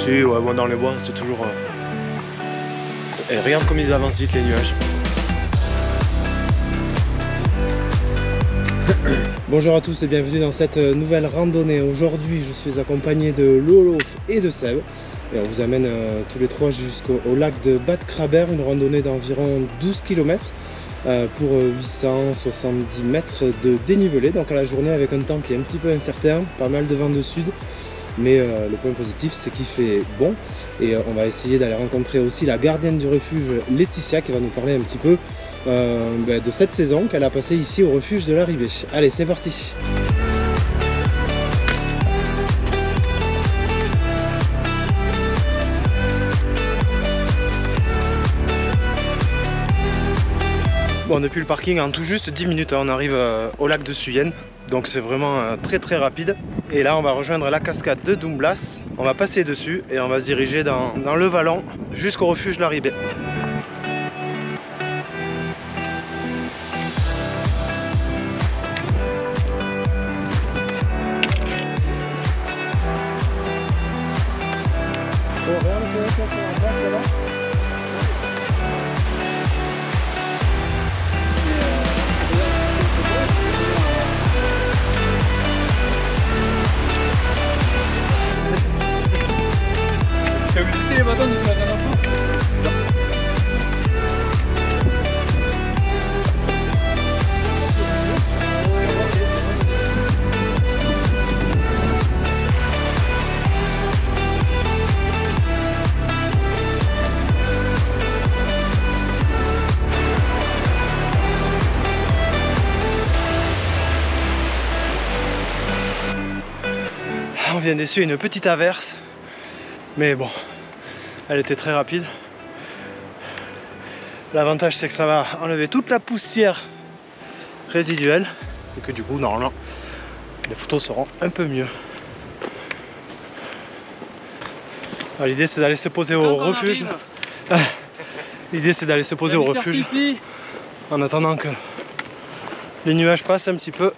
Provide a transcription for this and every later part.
Si, ouais, bon, dans les bois, c'est toujours... Et regarde comme ils avancent vite les nuages. Bonjour à tous et bienvenue dans cette nouvelle randonnée. Aujourd'hui, je suis accompagné de Lolo et de Seb. Et on vous amène tous les trois jusqu'au lac de Bad Kraber, une randonnée d'environ 12 km pour 870 mètres de dénivelé. Donc à la journée avec un temps qui est un petit peu incertain, pas mal de vent de sud. Mais le point positif, c'est qu'il fait bon. Et on va essayer d'aller rencontrer aussi la gardienne du refuge, Laetitia, qui va nous parler un petit peu de cette saison qu'elle a passée ici au refuge de l'Arribée. Allez, c'est parti! Bon, depuis le parking, en tout juste 10 minutes, on arrive au lac de Suyenne. Donc c'est vraiment très rapide. Et là, on va rejoindre la cascade de Doumblas. On va passer dessus et on va se diriger dans le vallon jusqu'au refuge de l'Arribée. Tu as visité les bâtons depuis la dernière fois? On vient d'essuyer une petite averse. Mais bon, elle était très rapide. L'avantage, c'est que ça va enlever toute la poussière résiduelle et que du coup, normalement, les photos seront un peu mieux. L'idée, c'est d'aller se poser au refuge. L'idée, c'est d'aller se poser au refuge en attendant que les nuages passent un petit peu.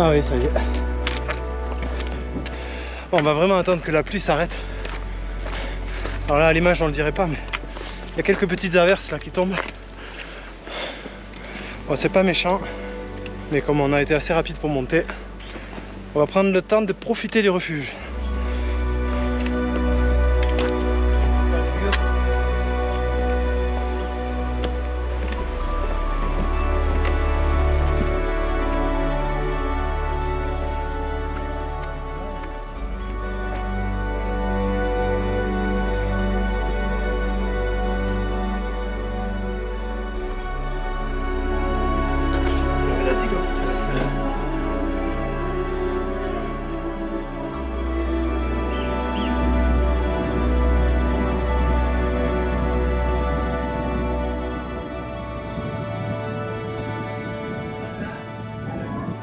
Ah oui, ça y est. Bon, on va vraiment attendre que la pluie s'arrête. Alors là, à l'image, on le dirait pas, mais il y a quelques petites averses là qui tombent. Bon, c'est pas méchant, mais comme on a été assez rapide pour monter, on va prendre le temps de profiter du refuge.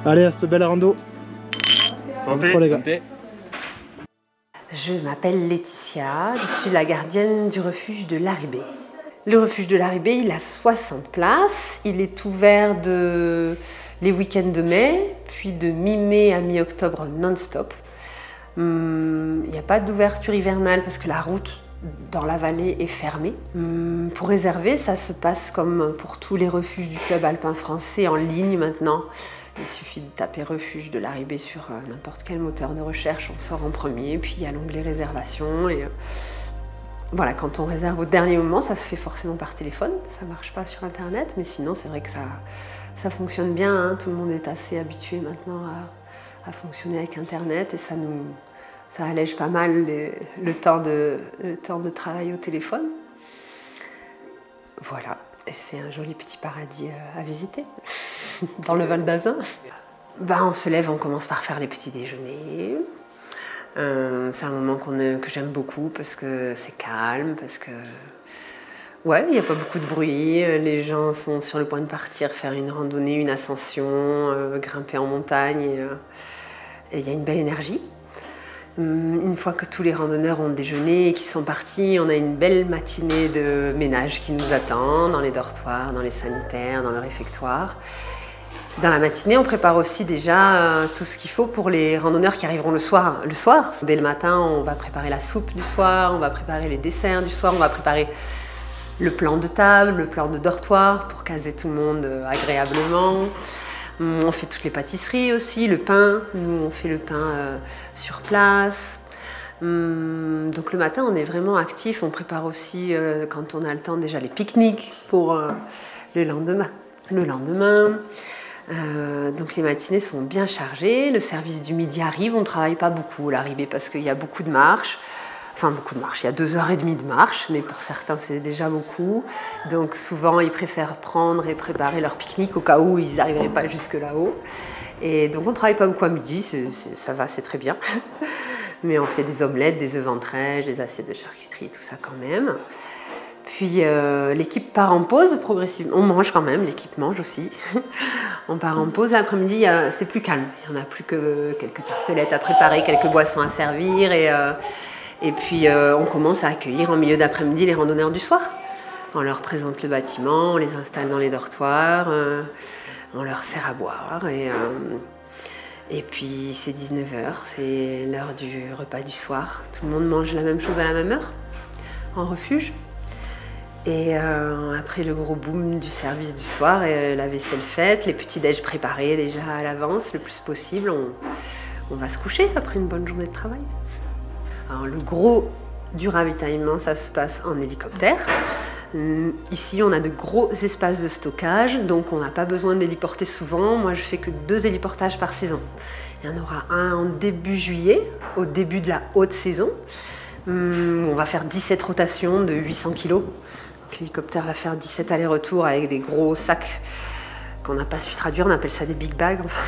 Allez, à cette belle rando. Santé, les gars. santé. Je m'appelle Laetitia, je suis la gardienne du refuge de l'Arribée. Le refuge de l'Arribée, il a 60 places. Il est ouvert les week-ends de mai, puis de mi-mai à mi-octobre non-stop. Il n'y a pas d'ouverture hivernale parce que la route dans la vallée est fermée. Pour réserver, ça se passe comme pour tous les refuges du club alpin français en ligne maintenant. Il suffit de taper refuge de l'Arribée sur n'importe quel moteur de recherche, on sort en premier, puis il y a l'onglet réservation. Et voilà, quand on réserve au dernier moment, ça se fait forcément par téléphone, ça ne marche pas sur internet, mais sinon c'est vrai que ça fonctionne bien, hein. Tout le monde est assez habitué maintenant à fonctionner avec internet et ça allège pas mal le temps de travail au téléphone. Voilà. C'est un joli petit paradis à visiter, dans le Val d'Azun. Ben, on se lève, on commence par faire les petits déjeuners. C'est un moment que j'aime beaucoup parce que c'est calme, parce que ouais, il n'y a pas beaucoup de bruit. Les gens sont sur le point de partir faire une randonnée, une ascension, grimper en montagne. Et il y a une belle énergie. Une fois que tous les randonneurs ont déjeuné et qu'ils sont partis, on a une belle matinée de ménage qui nous attend dans les dortoirs, dans les sanitaires, dans le réfectoire. Dans la matinée, on prépare aussi déjà tout ce qu'il faut pour les randonneurs qui arriveront le soir. Dès le matin, on va préparer la soupe du soir, on va préparer les desserts du soir, on va préparer le plan de table, le plan de dortoir pour caser tout le monde agréablement. On fait toutes les pâtisseries aussi, le pain. Nous, on fait le pain sur place. Donc le matin, on est vraiment actif. On prépare aussi, quand on a le temps, déjà les pique-niques pour le lendemain. Donc les matinées sont bien chargées. Le service du midi arrive. On ne travaille pas beaucoup à l'arrivée parce qu'il y a beaucoup de marches. Enfin, beaucoup de marche. Il y a 2h30 de marche, mais pour certains, c'est déjà beaucoup. Donc, souvent, ils préfèrent prendre et préparer leur pique-nique au cas où ils n'arriveraient pas jusque là-haut. Et donc, on ne travaille pas beaucoup à midi, ça va, c'est très bien. Mais on fait des omelettes, des œufs ventrèges, des assiettes de charcuterie, tout ça quand même. Puis, l'équipe part en pause progressivement. On mange quand même, l'équipe mange aussi. On part en pause. L'après-midi, c'est plus calme. Il n'y en a plus que quelques tartelettes à préparer, quelques boissons à servir et puis on commence à accueillir en milieu d'après-midi les randonneurs du soir. On leur présente le bâtiment, on les installe dans les dortoirs, on leur sert à boire et puis c'est 19h, c'est l'heure du repas du soir. Tout le monde mange la même chose à la même heure en refuge. Et après le gros boom du service du soir, la vaisselle faite, les petits déj préparés déjà à l'avance le plus possible, on va se coucher après une bonne journée de travail. Alors, le gros du ravitaillement, ça se passe en hélicoptère. Ici, on a de gros espaces de stockage, donc on n'a pas besoin d'héliporter souvent. Moi, je fais que 2 héliportages par saison. Il y en aura un en début juillet, au début de la haute saison. On va faire 17 rotations de 800 kg. L'hélicoptère va faire 17 allers-retours avec des gros sacs qu'on n'a pas su traduire, on appelle ça des big bags. Enfin.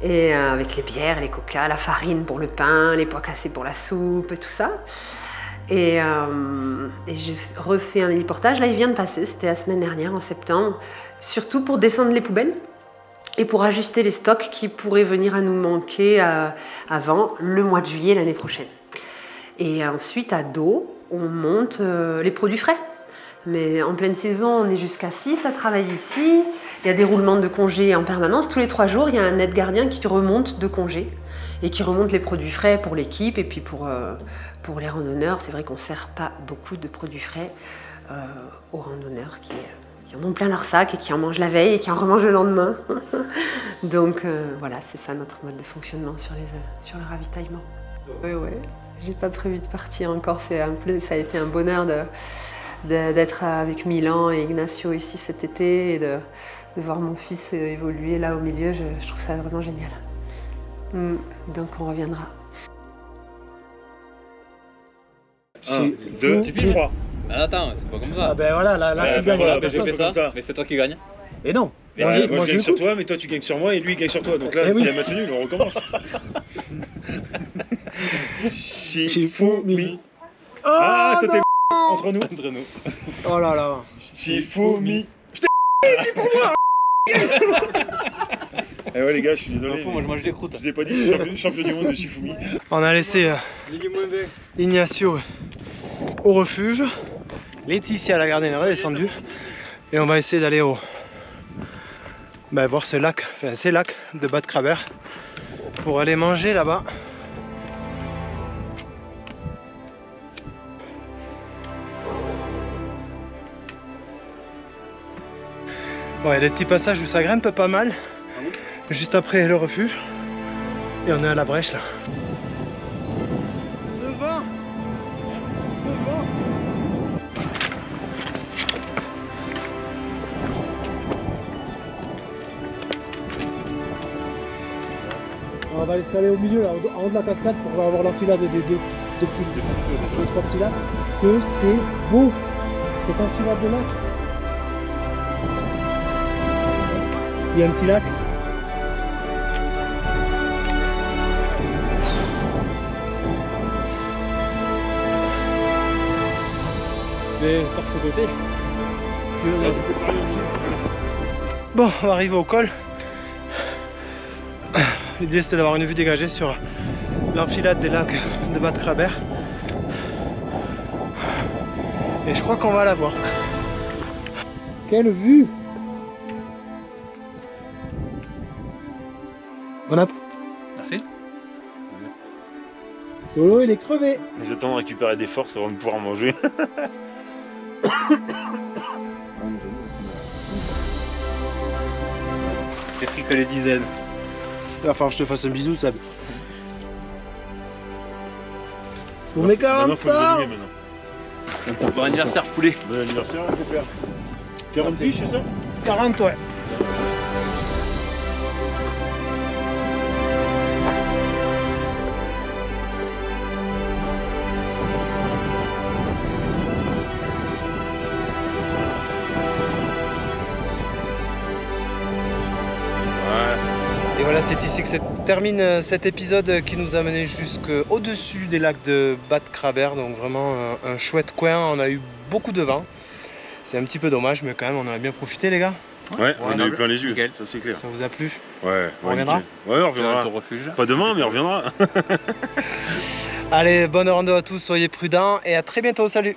Et avec les bières, les coca, la farine pour le pain, les pois cassés pour la soupe, tout ça. Et j'ai refait un héliportage, là il vient de passer, c'était la semaine dernière, en septembre, surtout pour descendre les poubelles et pour ajuster les stocks qui pourraient venir à nous manquer avant le mois de juillet l'année prochaine. Et ensuite, à dos, on monte les produits frais. Mais en pleine saison, on est jusqu'à 6 à travailler ici. Il y a des roulements de congés en permanence. Tous les 3 jours, il y a un aide-gardien qui remonte de congés et qui remonte les produits frais pour l'équipe. Et puis pour les randonneurs, c'est vrai qu'on ne sert pas beaucoup de produits frais aux randonneurs qui en ont plein leur sac et qui en mangent la veille et qui en remangent le lendemain. Donc voilà, c'est ça notre mode de fonctionnement sur le ravitaillement. Oui, ouais. J'ai pas prévu de partir encore. Ça a été un bonheur d'être avec Milan et Ignacio ici cet été et de voir mon fils évoluer là au milieu. Je trouve ça vraiment génial. Donc on reviendra. 1, 2, 3. Ah, attends, c'est pas comme ça. Ah ben voilà, là tu gagnes. Voilà, je fais ça, mais c'est toi qui gagne. Et non. Moi je gagne sur toi, mais toi tu gagnes sur moi et lui il gagne sur toi. Donc là, c'est la match nulle, on recommence. Shifumi. Ah, toi t'es entre nous. Oh là là. Shifumi. Je t'ai dit pour moi. Eh ouais les gars, je suis désolé. Moi je mange des croûtes. Je vous ai pas dit, je suis champion du monde de Shifumi. On a laissé Ignacio au refuge. Laetitia, la gardienne, est redescendue. Et on va essayer d'aller voir ces lacs de Bad Kraber pour aller manger là-bas. Bon, il y a des petits passages où ça grimpe pas mal, juste après le refuge. Et on est à la brèche là. Devant. On va l'escalader au milieu, là, en haut de la cascade, pour avoir l'enfilade des deux, trois petits lacs. Que c'est beau, cette enfilade de lac. Il y a un petit lac. Mais par ce côté. Bon, on va arriver au col. L'idée c'était d'avoir une vue dégagée sur l'enfilade des lacs de Bad Kraber. Et je crois qu'on va la voir. Quelle vue! On a... Merci. Lolo, il est crevé. J'attends de récupérer des forces avant de pouvoir manger. J'ai pris que les dizaines. Il va falloir que je te fasse un bisou, Seb. Pour mes 40 Faut le ans. donner maintenant. Bon anniversaire poulet. Bon anniversaire, mon père. 40 piges, c'est ça? 40, ouais. Et voilà, c'est ici que se termine cet épisode qui nous a mené jusqu'au-dessus des lacs de Bad Kraber. Donc vraiment un chouette coin, on a eu beaucoup de vent. C'est un petit peu dommage, mais quand même on en a bien profité les gars. Ouais, on a eu plein les yeux, Nickel. ça c'est clair. Ça vous a plu? Ouais, On reviendra? nickel. Ouais, on reviendra. Au refuge. Pas demain, mais on reviendra. Allez, bonne rando à tous, soyez prudents et à très bientôt, salut!